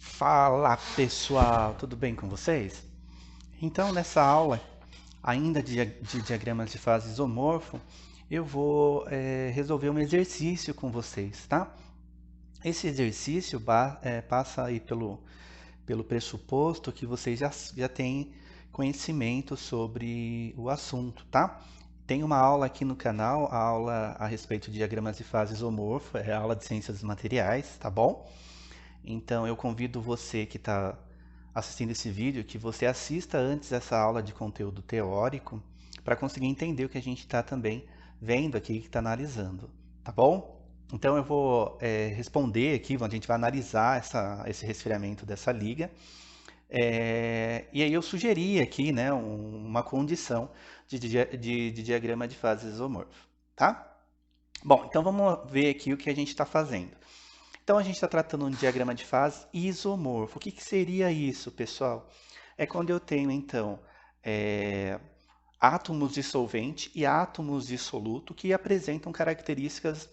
Fala pessoal, tudo bem com vocês? Então, nessa aula, ainda de diagramas de fase isomorfo, eu vou resolver um exercício com vocês, tá? Esse exercício passa aí pelo pressuposto que vocês já têm conhecimento sobre o assunto, tá? Tem uma aula aqui no canal, a aula a respeito de diagramas de fase isomorfo, é a aula de ciências dos materiais, tá bom? Então eu convido você que está assistindo esse vídeo que você assista antes essa aula de conteúdo teórico para conseguir entender o que a gente está também vendo aqui, que está analisando, tá bom? Então eu vou responder aqui, a gente vai analisar esse resfriamento dessa liga. E aí eu sugeri aqui, né, uma condição de diagrama de fase isomorfo, tá? Bom, então vamos ver aqui o que a gente está fazendo. Então a gente está tratando um diagrama de fase isomorfo. O que seria isso, pessoal? É quando eu tenho, então, átomos de solvente e átomos de soluto que apresentam características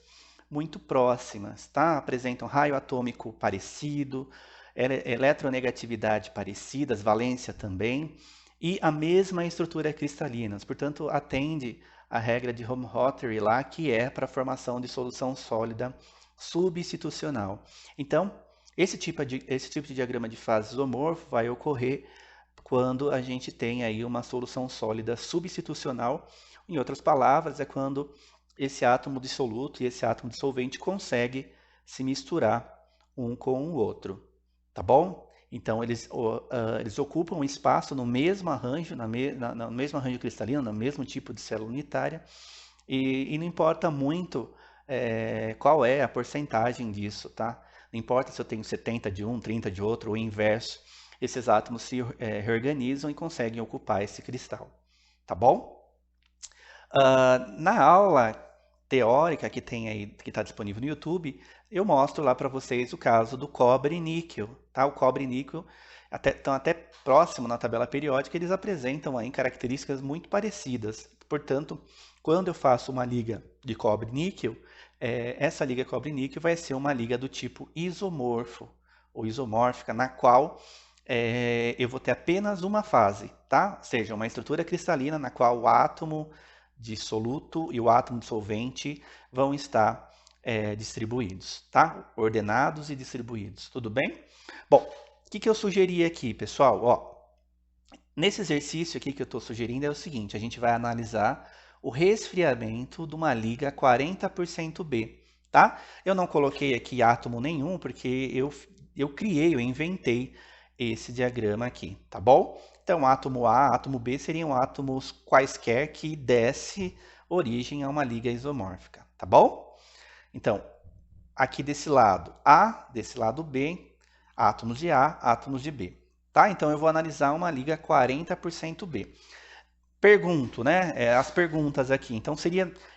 muito próximas, tá? Apresentam raio atômico parecido, eletronegatividade parecidas, valência também, e a mesma estrutura cristalina. Portanto, atende a regra de Helmholtz lá, que é para a formação de solução sólida substitucional. Então, esse tipo de diagrama de fase isomorfo vai ocorrer quando a gente tem aí uma solução sólida substitucional. Em outras palavras, é quando esse átomo de soluto e esse átomo de solvente consegue se misturar um com o outro, tá bom? Então, eles ocupam um espaço no mesmo arranjo, no mesmo arranjo cristalino, no mesmo tipo de célula unitária, e não importa muito qual é a porcentagem disso, tá? Não importa se eu tenho 70 de um, 30 de outro, ou o inverso, esses átomos se reorganizam e conseguem ocupar esse cristal, tá bom? Na aula teórica que tem aí, que está disponível no YouTube, eu mostro lá para vocês o caso do cobre e níquel, tá? O cobre e níquel estão até próximo na tabela periódica, eles apresentam aí características muito parecidas. Portanto, quando eu faço uma liga de cobre e níquel, essa liga cobre e níquel vai ser uma liga do tipo isomorfo, ou isomórfica, na qual eu vou ter apenas uma fase, tá? Ou seja, uma estrutura cristalina na qual o átomo de soluto e o átomo de solvente vão estar distribuídos, tá? Ordenados e distribuídos, tudo bem? Bom, o que eu sugeri aqui, pessoal? Ó, nesse exercício aqui que eu estou sugerindo é o seguinte, a gente vai analisar o resfriamento de uma liga 40% B, tá? Eu não coloquei aqui átomo nenhum, porque eu criei, eu inventei esse diagrama aqui, tá bom? Então, átomo A, átomo B seriam átomos quaisquer que desse origem a uma liga isomórfica, tá bom? Então, aqui desse lado A, desse lado B, átomos de A, átomos de B. Tá? Então, eu vou analisar uma liga 40% B. Pergunto, né? As perguntas aqui. Então,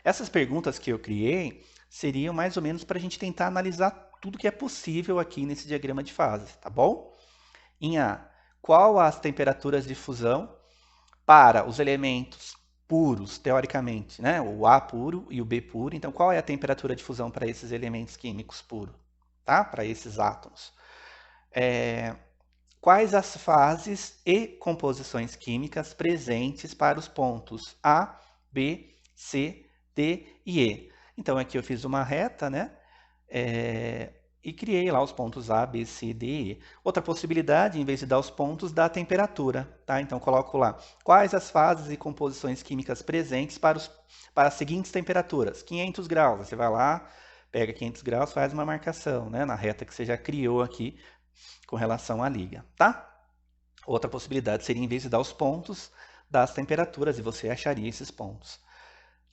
essas perguntas que eu criei seriam mais ou menos para a gente tentar analisar tudo que é possível aqui nesse diagrama de fases, tá bom? Em A, qual as temperaturas de fusão para os elementos puros, teoricamente, né? O A puro e o B puro. Então, qual é a temperatura de fusão para esses elementos químicos puros, tá? Para esses átomos. Quais as fases e composições químicas presentes para os pontos A, B, C, D e E? Então, aqui eu fiz uma reta, né? E criei lá os pontos A, B, C, D e E. Outra possibilidade, em vez de dar os pontos, dá a temperatura, tá? Então, coloco lá quais as fases e composições químicas presentes para as seguintes temperaturas. 500 graus, você vai lá, pega 500 graus, faz uma marcação, né? Na reta que você já criou aqui com relação à liga, tá? Outra possibilidade seria, em vez de dar os pontos, dar as temperaturas, e você acharia esses pontos.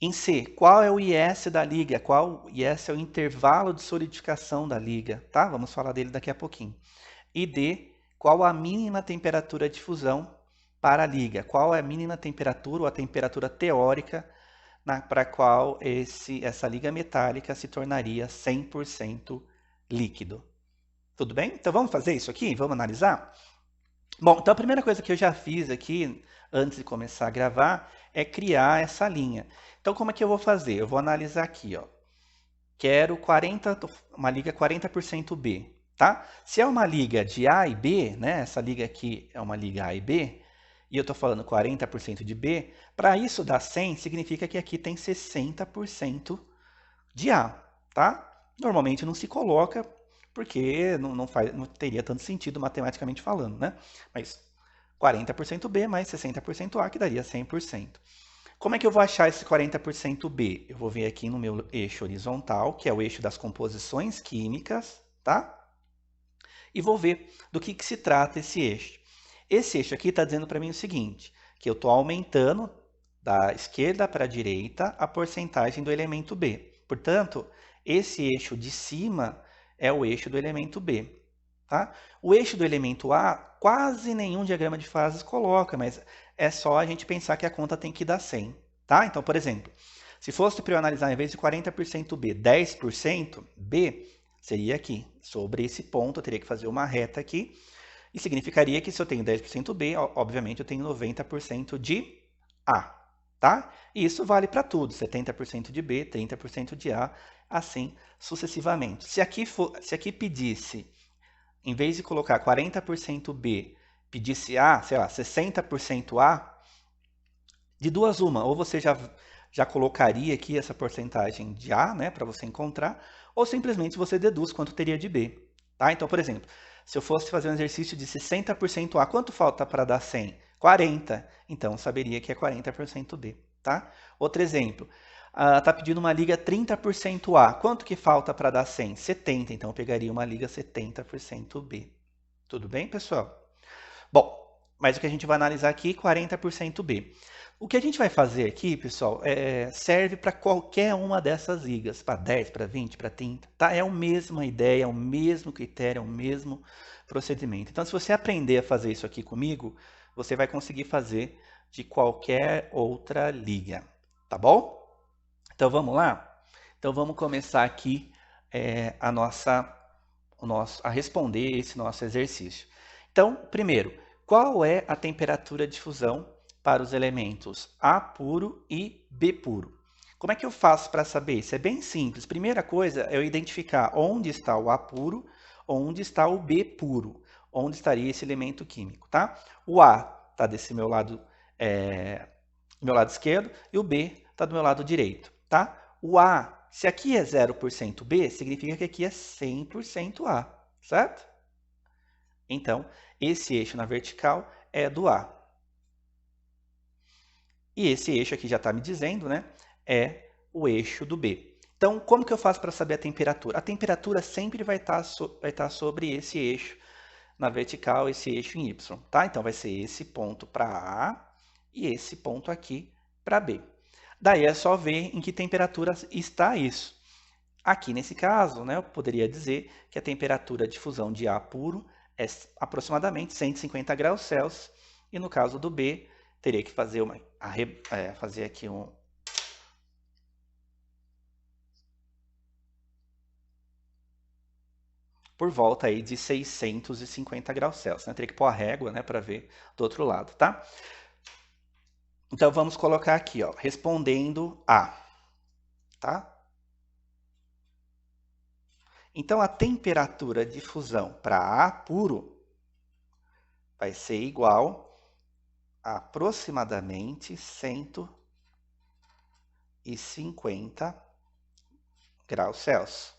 Em C, qual é o IS da liga? Qual IS é o intervalo de solidificação da liga? Tá? Vamos falar dele daqui a pouquinho. E D, qual a mínima temperatura de fusão para a liga? Qual é a mínima temperatura ou a temperatura teórica para a qual essa liga metálica se tornaria 100% líquido? Tudo bem? Então vamos fazer isso aqui? Vamos analisar? Bom, então a primeira coisa que eu já fiz aqui, antes de começar a gravar, é criar essa linha. Então como é que eu vou fazer? Eu vou analisar aqui, ó. Quero uma liga 40% B. tá? Se é uma liga de A e B, né? Essa liga aqui é uma liga A e B, e eu estou falando 40% de B, para isso dar 100, significa que aqui tem 60% de A, tá? Normalmente não se coloca, porque não teria tanto sentido matematicamente falando, né? Mas 40% B mais 60% A, que daria 100%. Como é que eu vou achar esse 40% B? Eu vou vir aqui no meu eixo horizontal, que é o eixo das composições químicas, tá? E vou ver do que se trata esse eixo. Esse eixo aqui está dizendo para mim o seguinte, que eu estou aumentando da esquerda para a direita a porcentagem do elemento B. Portanto, esse eixo de cima é o eixo do elemento B. Tá? O eixo do elemento A, quase nenhum diagrama de fases coloca, mas é só a gente pensar que a conta tem que dar 100. Tá? Então, por exemplo, se fosse para eu analisar, em vez de 40% B, 10% B, seria aqui. Sobre esse ponto, eu teria que fazer uma reta aqui. E significaria que se eu tenho 10% B, obviamente eu tenho 90% de A. Tá? E isso vale para tudo, 70% de B, 30% de A, assim sucessivamente. Se aqui pedisse, em vez de colocar 40% B, pedisse A, sei lá, 60% A, de duas uma, ou você já colocaria aqui essa porcentagem de A, né, para você encontrar, ou simplesmente você deduz quanto teria de B. Tá? Então, por exemplo, se eu fosse fazer um exercício de 60% A, quanto falta para dar 100? 40. Então, eu saberia que é 40% B. Tá? Outro exemplo, está pedindo uma liga 30% A. Quanto que falta para dar 100? 70. Então, eu pegaria uma liga 70% B. Tudo bem, pessoal? Bom, mas o que a gente vai analisar aqui, 40% B. O que a gente vai fazer aqui, pessoal, serve para qualquer uma dessas ligas, para 10, para 20, para 30, tá? É a mesma ideia, é o mesmo critério, é o mesmo procedimento. Então, se você aprender a fazer isso aqui comigo, você vai conseguir fazer de qualquer outra liga, tá bom? Então, vamos lá? Então, vamos começar aqui a responder esse nosso exercício. Então, primeiro, qual é a temperatura de fusão para os elementos A puro e B puro? Como é que eu faço para saber isso? É bem simples. Primeira coisa é eu identificar onde está o A puro, onde está o B puro, onde estaria esse elemento químico, tá? O A está desse meu lado esquerdo e o B está do meu lado direito, tá? O A, se aqui é 0% B, significa que aqui é 100% A, certo? Então, esse eixo na vertical é do A. E esse eixo aqui já está me dizendo, né? É o eixo do B. Então, como que eu faço para saber a temperatura? A temperatura sempre vai estar sobre esse eixo na vertical, esse eixo em Y, tá? Então, vai ser esse ponto para A e esse ponto aqui para B. Daí é só ver em que temperatura está isso. Aqui nesse caso, né, eu poderia dizer que a temperatura de fusão de A puro é aproximadamente 150 graus Celsius, e no caso do B, teria que fazer, fazer aqui por volta aí de 650 graus Celsius. Né? Teria que pôr a régua, né, para ver do outro lado, tá? Então vamos colocar aqui, ó, respondendo A, tá? Então a temperatura de fusão para A puro vai ser igual a aproximadamente 150 graus Celsius.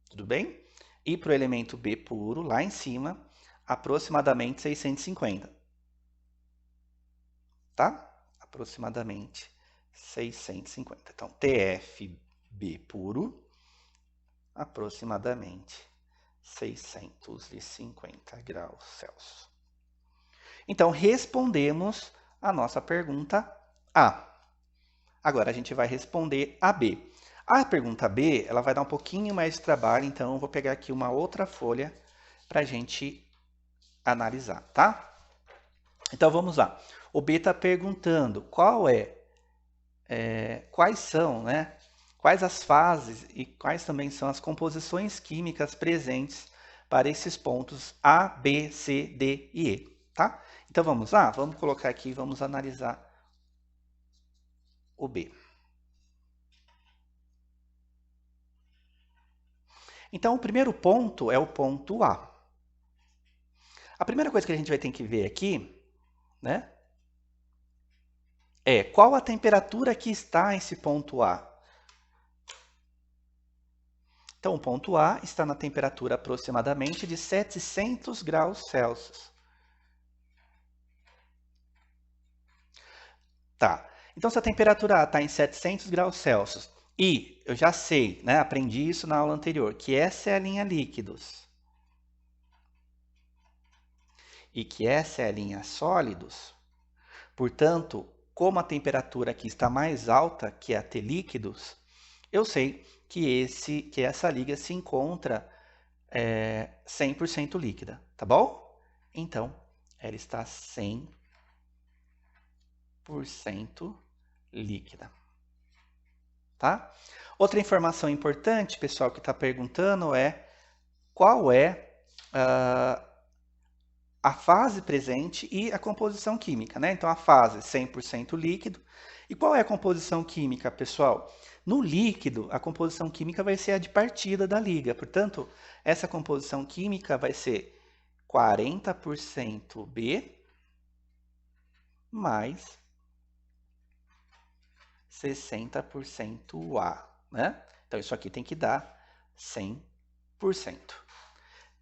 Tudo bem? E para o elemento B puro, lá em cima, aproximadamente 650. Tá? Aproximadamente 650. Então, TFB puro, aproximadamente 650 graus Celsius. Então, respondemos a nossa pergunta A. Agora, a gente vai responder a B. A pergunta B, ela vai dar um pouquinho mais de trabalho, então eu vou pegar aqui uma outra folha para a gente analisar, tá? Então, vamos lá. O B está perguntando quais são, né? Quais as fases e quais também são as composições químicas presentes para esses pontos A, B, C, D e E, tá? Então, vamos lá? Vamos colocar aqui, vamos analisar o B. Então, o primeiro ponto é o ponto A. A primeira coisa que a gente vai ter que ver aqui, né, é qual a temperatura que está esse ponto A. Então, o ponto A está na temperatura aproximadamente de 700 graus Celsius. Tá. Então, se a temperatura A está em 700 graus Celsius, e eu já sei, né, aprendi isso na aula anterior, que essa é a linha líquidos, e que essa é a linha sólidos, portanto, como a temperatura aqui está mais alta que a T líquidos, eu sei que essa liga se encontra 100% líquida, tá bom? Então, ela está 100% líquida, tá? Outra informação importante, pessoal, que está perguntando é qual é a fase presente e a composição química, né? Então, a fase 100% líquido. E qual é a composição química, pessoal? No líquido, a composição química vai ser a de partida da liga. Portanto, essa composição química vai ser 40% B mais 60% A, né? Então, isso aqui tem que dar 100%.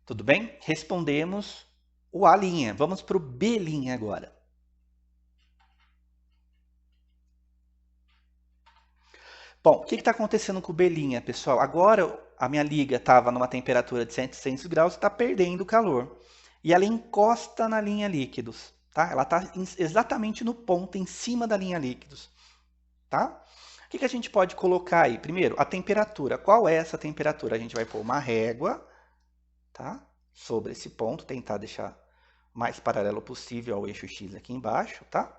Tudo bem? Respondemos o A'. Vamos para o B' agora. Bom, o que está acontecendo com o B', pessoal? Agora a minha liga estava numa temperatura de 700 graus e está perdendo calor. E ela encosta na linha líquidos, tá? Ela está exatamente no ponto, em cima da linha líquidos, tá? O que a gente pode colocar aí? Primeiro, a temperatura. Qual é essa temperatura? A gente vai pôr uma régua, tá? Sobre esse ponto, tentar deixar o mais paralelo possível ao eixo X aqui embaixo, tá?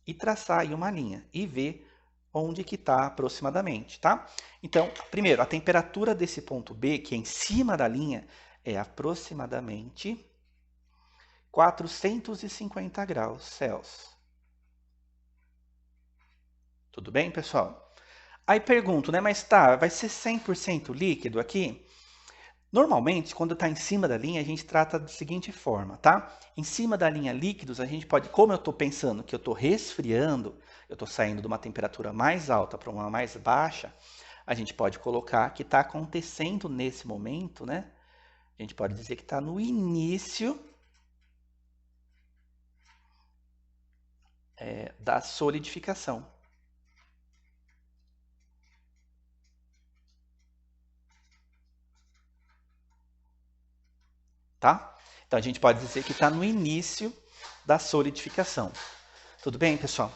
E traçar aí uma linha e ver onde que está aproximadamente, tá? Então, primeiro, a temperatura desse ponto B, que é em cima da linha, é aproximadamente 450 graus Celsius. Tudo bem, pessoal? Aí pergunto, né? Mas tá, vai ser 100% líquido aqui? Normalmente, quando está em cima da linha, a gente trata da seguinte forma, tá? Em cima da linha líquidos, a gente pode, como eu estou pensando que eu estou resfriando, eu estou saindo de uma temperatura mais alta para uma mais baixa, a gente pode colocar que está acontecendo nesse momento, né? A gente pode dizer que está no início da solidificação. Tá? Então a gente pode dizer que está no início da solidificação. Tudo bem, pessoal?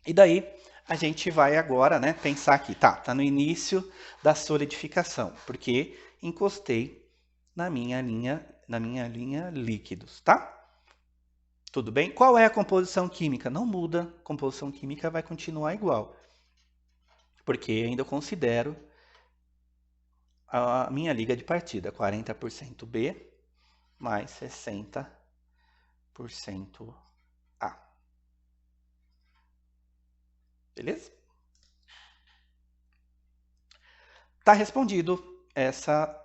E daí a gente vai agora, né, pensar aqui, tá no início da solidificação, porque encostei na minha linha líquidos, tá? Tudo bem? Qual é a composição química? Não muda, a composição química vai continuar igual, porque ainda eu considero a minha liga de partida 40% B mais 60% A. Beleza? Tá respondido essa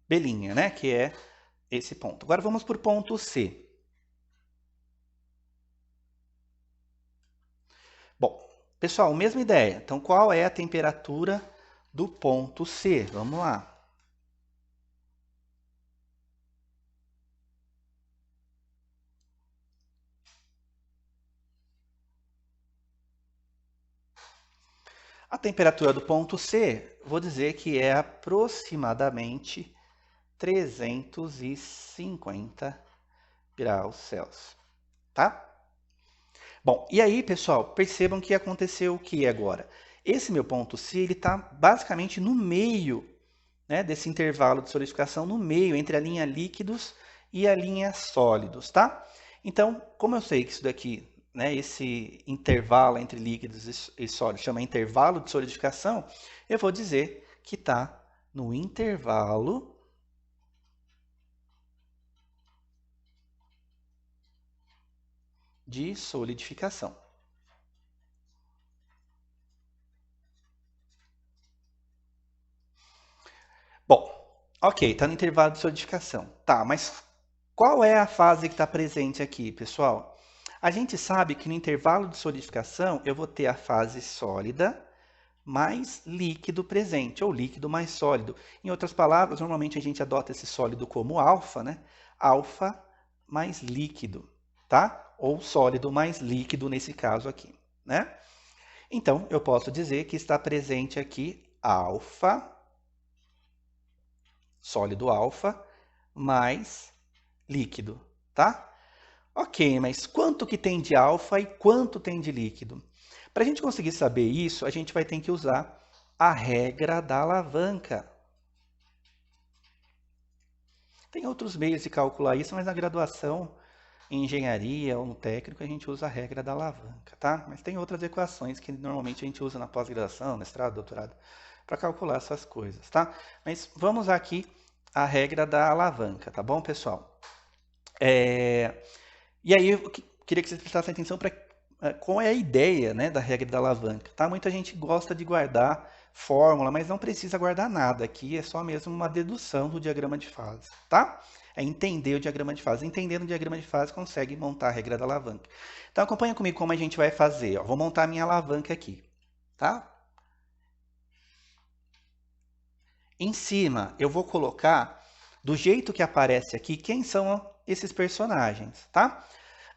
belinha, né? Que é esse ponto. Agora vamos para o ponto C. Bom, pessoal, mesma ideia. Então, qual é a temperatura do ponto C? Vamos lá. A temperatura do ponto C, vou dizer que é aproximadamente 350 graus Celsius, tá? Bom, e aí, pessoal, percebam que aconteceu o que agora? Esse meu ponto C, ele está basicamente no meio, né, desse intervalo de solidificação, no meio entre a linha líquidos e a linha sólidos, tá? Então, como eu sei que isso daqui, né, esse intervalo entre líquidos e sólidos chama intervalo de solidificação, eu vou dizer que está no intervalo de solidificação. Ok, está no intervalo de solidificação. Tá, mas qual é a fase que está presente aqui, pessoal? A gente sabe que no intervalo de solidificação eu vou ter a fase sólida mais líquido presente, ou líquido mais sólido. Em outras palavras, normalmente a gente adota esse sólido como alfa, né? Alfa mais líquido, tá? Ou sólido mais líquido nesse caso aqui, né? Então, eu posso dizer que está presente aqui alfa, sólido alfa, mais líquido, tá? Ok, mas quanto que tem de alfa e quanto tem de líquido? Para a gente conseguir saber isso, a gente vai ter que usar a regra da alavanca. Tem outros meios de calcular isso, mas na graduação, em engenharia ou no técnico, a gente usa a regra da alavanca, tá? Mas tem outras equações que normalmente a gente usa na pós-graduação, mestrado, doutorado, para calcular essas coisas, tá? Mas vamos aqui a regra da alavanca, tá bom, pessoal? E aí eu queria que vocês prestassem atenção para qual é a ideia, né, da regra da alavanca, tá? Muita gente gosta de guardar fórmula, mas não precisa guardar nada. Aqui é só mesmo uma dedução do diagrama de fase, tá? É entender o diagrama de fase. Entendendo o diagrama de fase, consegue montar a regra da alavanca. Então acompanha comigo como a gente vai fazer. Ó. Vou montar a minha alavanca aqui, tá? Em cima, eu vou colocar, do jeito que aparece aqui, quem são esses personagens, tá?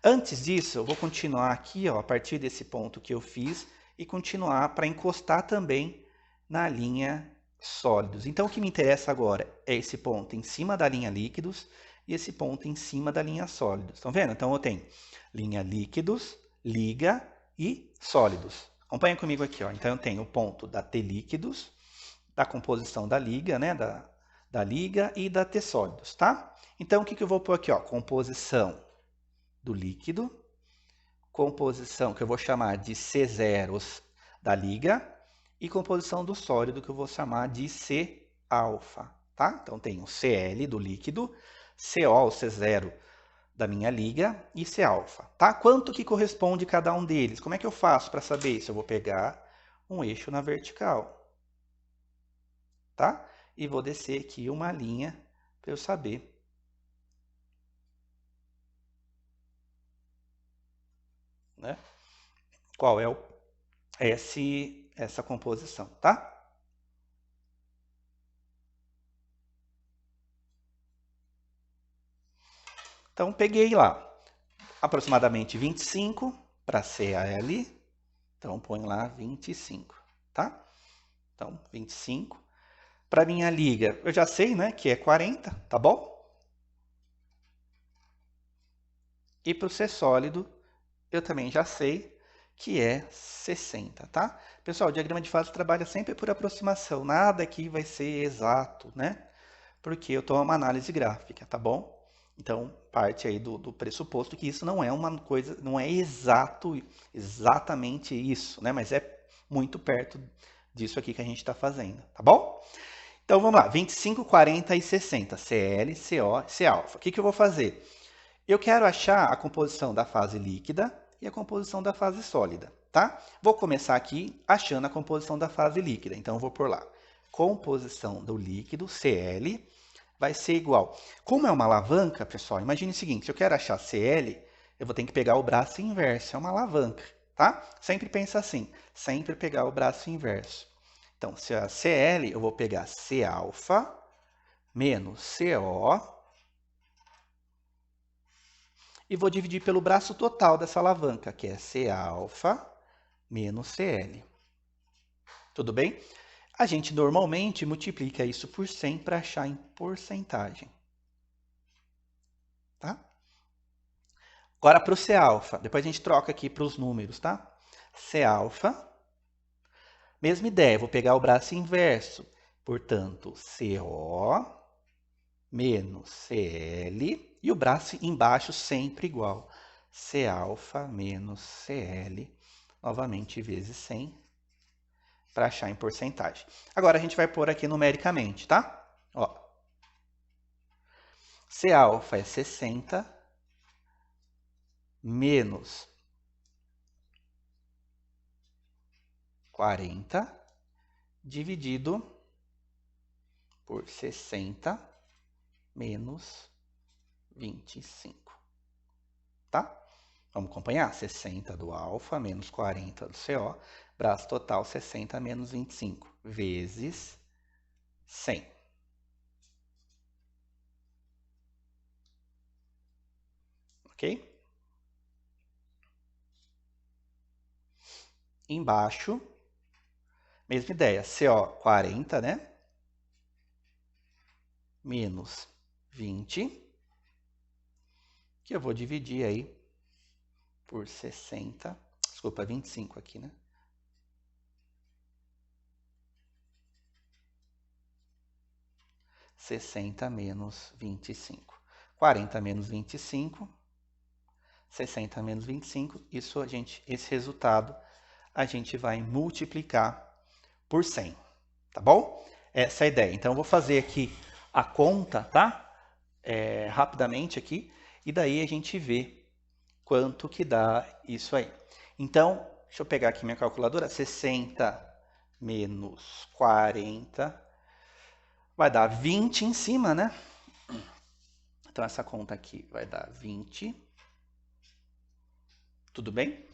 Antes disso, eu vou continuar aqui, ó, a partir desse ponto que eu fiz, e continuar para encostar também na linha sólidos. Então, o que me interessa agora é esse ponto em cima da linha líquidos e esse ponto em cima da linha sólidos. Estão vendo? Então, eu tenho linha líquidos, liga e sólidos. Acompanha comigo aqui. Ó. Então, eu tenho o ponto da T líquidos, da composição da liga, né? Da liga e da T sólidos, tá? Então, o que eu vou pôr aqui? Ó? Composição do líquido, composição que eu vou chamar de C0 da liga e composição do sólido que eu vou chamar de C alfa, tá? Então tenho Cl do líquido, CO, C0 da minha liga e C alfa, tá? Quanto que corresponde cada um deles? Como é que eu faço para saber isso? Eu vou pegar um eixo na vertical, tá? E vou descer aqui uma linha para eu saber né? Qual é essa composição, tá? Então, peguei lá aproximadamente 25 para CL. Então, põe lá 25, tá? Então, 25. Para minha liga, eu já sei, né, que é 40, tá bom? E para o C sólido, eu também já sei que é 60, tá? Pessoal, o diagrama de fase trabalha sempre por aproximação. Nada aqui vai ser exato, né? Porque eu estou uma análise gráfica, tá bom? Então, parte aí do pressuposto que isso não é uma coisa, não é exatamente isso, né? Mas é muito perto disso aqui que a gente está fazendo, tá bom? Então, vamos lá, 25, 40 e 60, Cl, CO, C alfa. O que eu vou fazer? Eu quero achar a composição da fase líquida e a composição da fase sólida, tá? Vou começar aqui achando a composição da fase líquida. Então, eu vou por lá. Composição do líquido, Cl, vai ser igual. Como é uma alavanca, pessoal, imagine o seguinte, se eu quero achar Cl, eu vou ter que pegar o braço inverso, é uma alavanca, tá? Sempre pensa assim, sempre pegar o braço inverso. Então, se é Cl, eu vou pegar C alfa menos CO e vou dividir pelo braço total dessa alavanca, que é C alfa menos Cl. Tudo bem? A gente normalmente multiplica isso por 100 para achar em porcentagem. Tá? Agora para o C alfa, depois a gente troca aqui para os números, tá? C alfa, mesma ideia, vou pegar o braço inverso, portanto, CO menos CL, e o braço embaixo sempre igual, C alfa menos CL, novamente vezes 100, para achar em porcentagem. Agora a gente vai pôr aqui numericamente, tá? Ó, C alfa é 60 menos 40 dividido por 60 menos 25. Tá? Vamos acompanhar? 60 do alfa menos 40 do CO, braço total 60 menos 25, vezes 100. Ok? Embaixo, mesma ideia, CO 40, né? Menos 20, que eu vou dividir aí por 60, desculpa, 25 aqui, né? (60 menos 25). 40 menos 25, 60 menos 25, isso esse resultado a gente vai multiplicar por 100, tá bom? Essa é a ideia. Então eu vou fazer aqui a conta, tá? Rapidamente aqui, e daí a gente vê quanto que dá isso aí. Então, deixa eu pegar aqui minha calculadora, 60 menos 40, vai dar 20 em cima, né? Então essa conta aqui vai dar 20, tudo bem?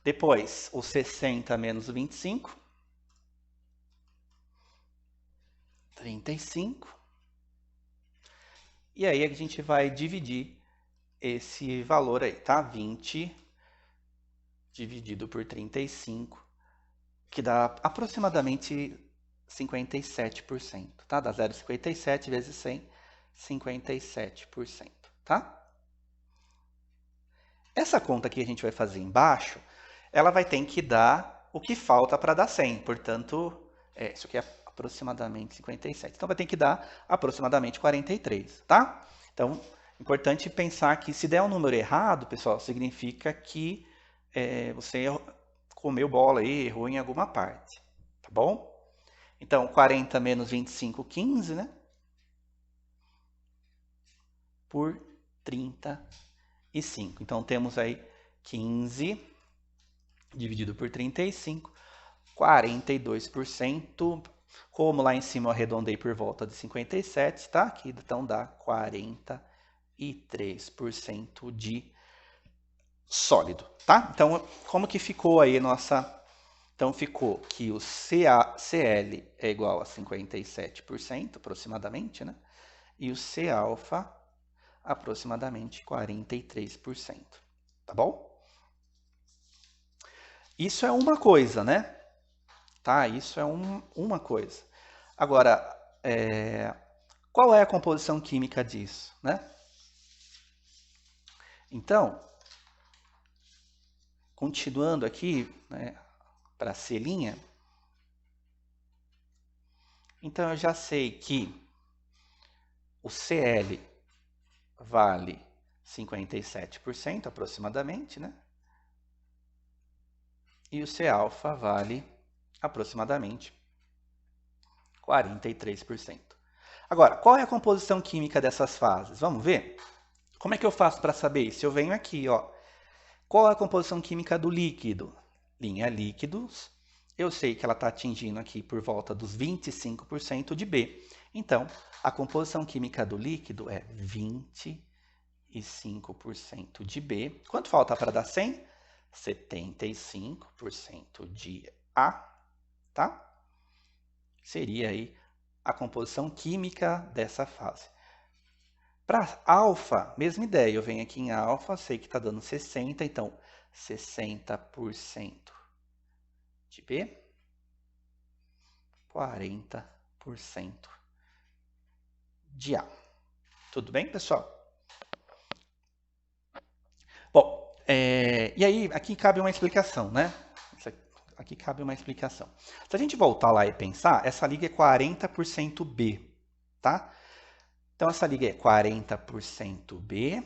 Depois, o 60 menos 25, 35. E aí a gente vai dividir esse valor aí, tá? 20 dividido por 35, que dá aproximadamente 57%, tá? Dá 0,57 vezes 100, 57%, tá? Essa conta que a gente vai fazer embaixo, ela vai ter que dar o que falta para dar 100, portanto, isso aqui é aproximadamente 57. Então vai ter que dar aproximadamente 43, tá? Então, importante pensar que se der um número errado, pessoal, significa que você comeu bola aí, errou em alguma parte, tá bom? Então, 40 menos 25, 15, né? Por 35. Então, temos aí 15 dividido por 35, 42%. Como lá em cima eu arredondei por volta de 57, tá? Aqui, então dá 43% de sólido, tá? Então, como que ficou aí nossa... Então, ficou que o CL é igual a 57%, aproximadamente, né? E o C alfa, aproximadamente 43%, tá bom? Isso é uma coisa, né? Tá? Isso é uma coisa. Agora, qual é a composição química disso, né? Então, continuando aqui, né, para a celinha, então eu já sei que o CL vale 57% aproximadamente, né? E o C alfa vale aproximadamente 43%. Agora, qual é a composição química dessas fases? Vamos ver? Como é que eu faço para saber isso? Eu venho aqui, ó. Qual é a composição química do líquido? Linha líquidos. Eu sei que ela está atingindo aqui por volta dos 25% de B. Então, a composição química do líquido é 25% de B. Quanto falta para dar 100? 75% de A, tá? Seria aí a composição química dessa fase. Para alfa, mesma ideia. Eu venho aqui em alfa, sei que está dando 60, então 60% de B, 40% de A. Tudo bem, pessoal? Bom, e aí aqui cabe uma explicação, né? Aqui cabe uma explicação. Se a gente voltar lá e pensar, essa liga é 40% B, tá? Então, essa liga é 40% B,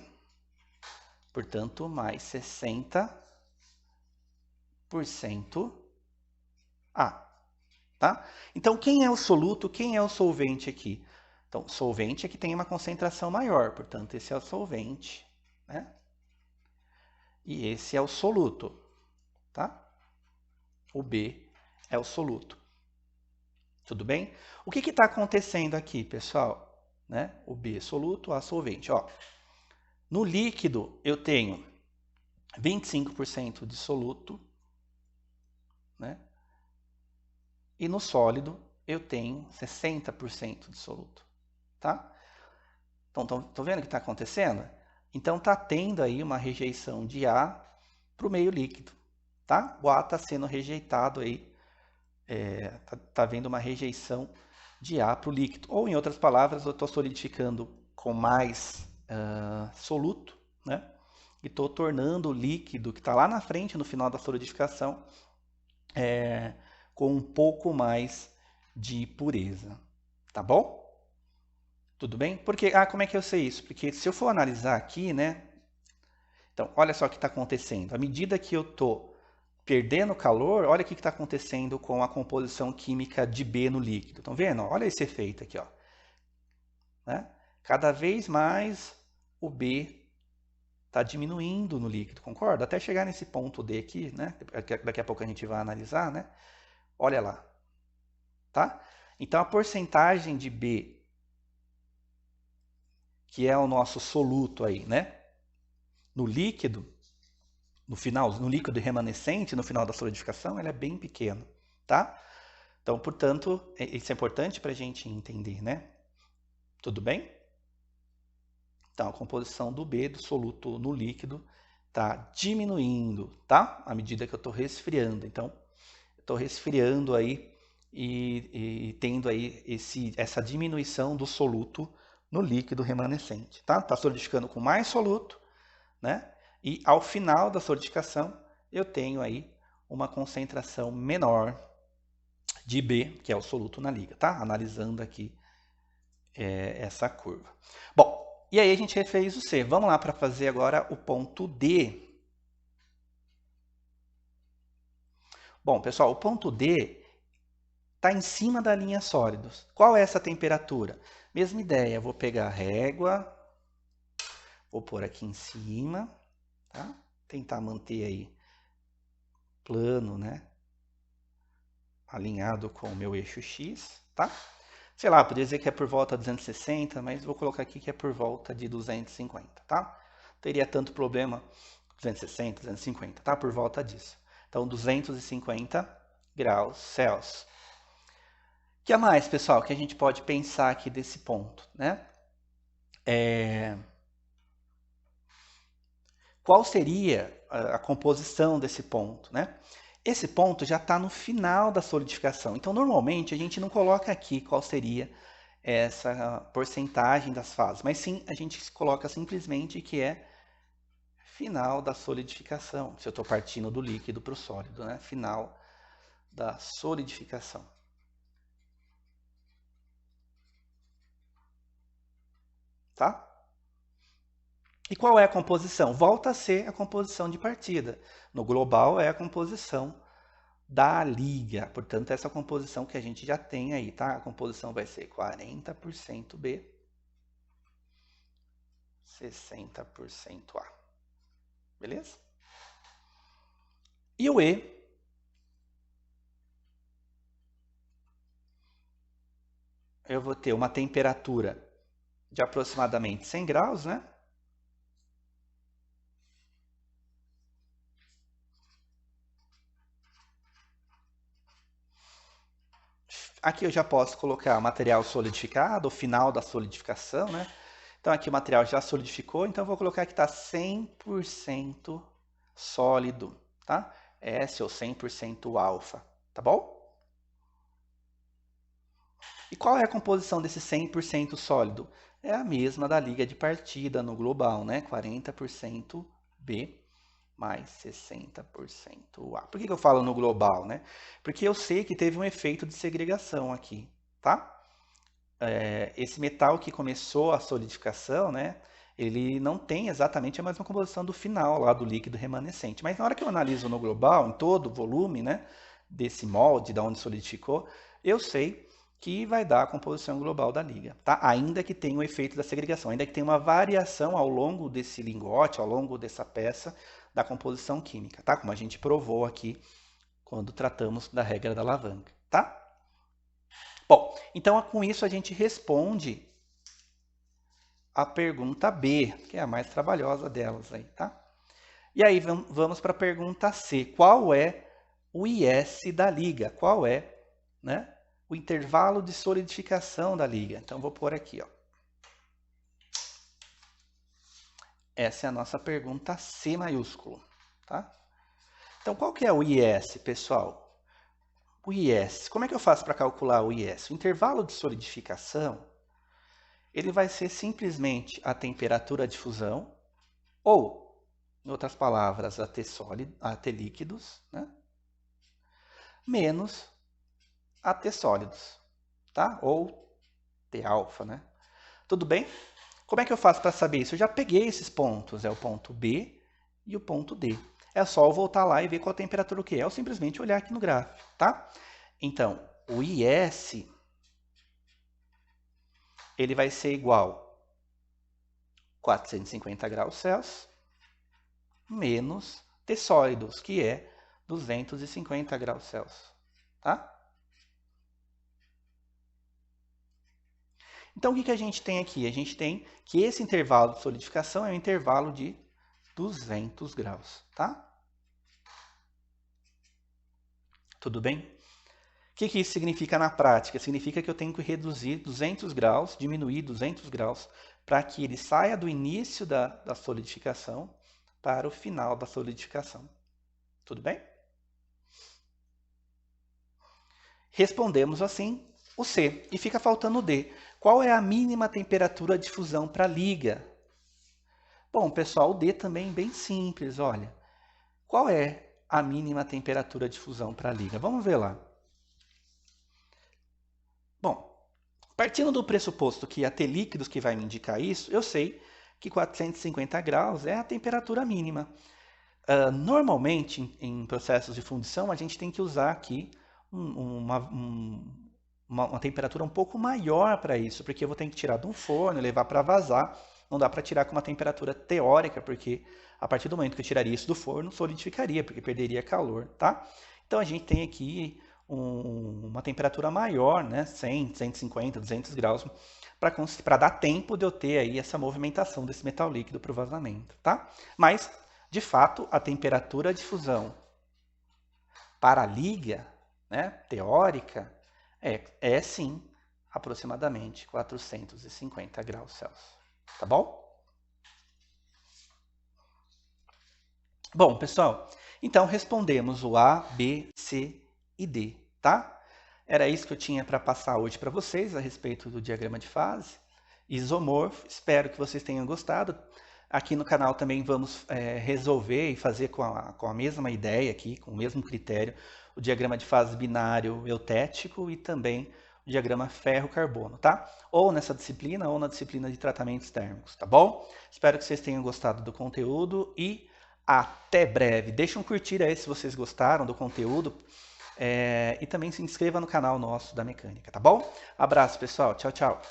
portanto, mais 60% A, tá? Então, quem é o soluto, quem é o solvente aqui? Então, solvente é que tem uma concentração maior, portanto, esse é o solvente, né? E esse é o soluto, tá? o B é o soluto. Tudo bem? O que está acontecendo aqui, pessoal? Né? O B é soluto, o A solvente. Ó, no líquido, eu tenho 25% de soluto, né? E no sólido, eu tenho 60% de soluto. Tá? Então, estão vendo o que está acontecendo? Então, está tendo aí uma rejeição de A para o meio líquido. Tá? O A está sendo rejeitado aí. Tá havendo uma rejeição de A para o líquido. Ou, em outras palavras, eu estou solidificando com mais soluto, né? E estou tornando o líquido que está lá na frente, no final da solidificação, com um pouco mais de pureza. Tá bom? Tudo bem? Porque, como é que eu sei isso? Porque se eu for analisar aqui, né? Então, olha só o que está acontecendo. À medida que eu estou perdendo calor, olha o que está acontecendo com a composição química de B no líquido. Estão vendo? Olha esse efeito aqui, ó. Né? Cada vez mais o B está diminuindo no líquido, concorda? Até chegar nesse ponto D aqui, né? Daqui a pouco a gente vai analisar, né? Olha lá. Tá? Então a porcentagem de B, que é o nosso soluto aí, né? No líquido, no final, no líquido remanescente, no final da solidificação, ela é bem pequena, tá? Então, portanto, isso é importante para a gente entender, né? Tudo bem? Então, a composição do B, do soluto no líquido, está diminuindo, tá? À medida que eu estou resfriando. Então, eu estou resfriando aí e tendo aí essa diminuição do soluto no líquido remanescente, tá? Está solidificando com mais soluto, né? E ao final da solidificação, eu tenho aí uma concentração menor de B, que é o soluto na liga, tá? Analisando aqui essa curva. Bom, e aí a gente refez o C. Vamos lá para fazer agora o ponto D. Bom, pessoal, o ponto D está em cima da linha sólidos. Qual é essa temperatura? Mesma ideia, vou pegar a régua, vou pôr aqui em cima, tá? Tentar manter aí plano, né? Alinhado com o meu eixo X, tá? Sei lá, poderia dizer que é por volta de 260, mas vou colocar aqui que é por volta de 250, tá? Não teria tanto problema 260, 250, tá? Por volta disso. Então, 250 graus Celsius. O que mais, pessoal, que a gente pode pensar aqui desse ponto, né? Qual seria a composição desse ponto, né? Esse ponto já está no final da solidificação. Então, normalmente, a gente não coloca aqui qual seria essa porcentagem das fases, mas sim a gente coloca simplesmente que é final da solidificação. Se eu estou partindo do líquido para o sólido, né? Final da solidificação. Tá? E qual é a composição? Volta a ser a composição de partida. No global é a composição da liga. Portanto, essa composição que a gente já tem aí, tá? A composição vai ser 40% B, 60% A. Beleza? E o E eu vou ter uma temperatura de aproximadamente 100 graus, né? Aqui eu já posso colocar material solidificado, o final da solidificação, né? Então aqui o material já solidificou, então eu vou colocar que está 100% sólido, tá? S ou 100% alfa, tá bom? E qual é a composição desse 100% sólido? É a mesma da liga de partida no global, né? 40% B mais 60% A. Por que eu falo no global, né? Porque eu sei que teve um efeito de segregação aqui, tá? Esse metal que começou a solidificação, né? Ele não tem exatamente a mesma composição do final lá do líquido remanescente. Mas na hora que eu analiso no global, em todo o volume, né? Desse molde, da onde solidificou, eu sei que vai dar a composição global da liga, tá? Ainda que tenha o efeito da segregação, ainda que tenha uma variação ao longo desse lingote, ao longo dessa peça, da composição química, tá? Como a gente provou aqui quando tratamos da regra da alavanca, tá? Bom, então com isso a gente responde a pergunta B, que é a mais trabalhosa delas aí, tá? E aí vamos para a pergunta C. Qual é o IS da liga? Qual é, né, o intervalo de solidificação da liga? Então vou pôr aqui, ó. Essa é a nossa pergunta C maiúsculo, tá? Então qual que é o IS, pessoal? O IS, como é que eu faço para calcular o IS? O intervalo de solidificação, ele vai ser simplesmente a temperatura de fusão, ou, em outras palavras, a T líquidos, né? Menos a T sólidos, tá? Ou T alfa, né? Tudo bem? Como é que eu faço para saber isso? Eu já peguei esses pontos, é o ponto B e o ponto D. É só eu voltar lá e ver qual a temperatura que é, ou simplesmente olhar aqui no gráfico, tá? Então, o IS, ele vai ser igual a 450 graus Celsius menos T sólidos, que é 250 graus Celsius, tá? Então, o que a gente tem aqui? A gente tem que esse intervalo de solidificação é um intervalo de 200 graus, tá? Tudo bem? O que isso significa na prática? Significa que eu tenho que reduzir 200 graus, diminuir 200 graus, para que ele saia do início da solidificação para o final da solidificação. Tudo bem? Respondemos assim o C, e fica faltando o D. Qual é a mínima temperatura de fusão para a liga? Bom, pessoal, o D também é bem simples, olha. Qual é a mínima temperatura de fusão para a liga? Vamos ver lá. Bom, partindo do pressuposto que é T líquidos que vai me indicar isso, eu sei que 450 graus é a temperatura mínima. Normalmente, em processos de fundição, a gente tem que usar aqui uma temperatura um pouco maior para isso, porque eu vou ter que tirar de um forno, levar para vazar. Não dá para tirar com uma temperatura teórica, porque a partir do momento que eu tiraria isso do forno, solidificaria, porque perderia calor, tá? Então a gente tem aqui uma temperatura maior, né? 100, 150, 200 graus, para dar tempo de eu ter aí essa movimentação desse metal líquido para o vazamento, tá? Mas, de fato, a temperatura de fusão para a liga, né, teórica, é sim aproximadamente 450 graus Celsius. Tá bom? Bom, pessoal, então respondemos o A, B, C e D, tá? Era isso que eu tinha para passar hoje para vocês a respeito do diagrama de fase isomorfo. Espero que vocês tenham gostado. Aqui no canal também vamos resolver e fazer com a mesma ideia aqui, com o mesmo critério, o diagrama de fase binário eutético e também o diagrama ferro-carbono, tá? Ou nessa disciplina ou na disciplina de tratamentos térmicos, tá bom? Espero que vocês tenham gostado do conteúdo e até breve. Deixa um curtir aí se vocês gostaram do conteúdo e também se inscreva no canal nosso da mecânica, tá bom? Abraço, pessoal. Tchau, tchau.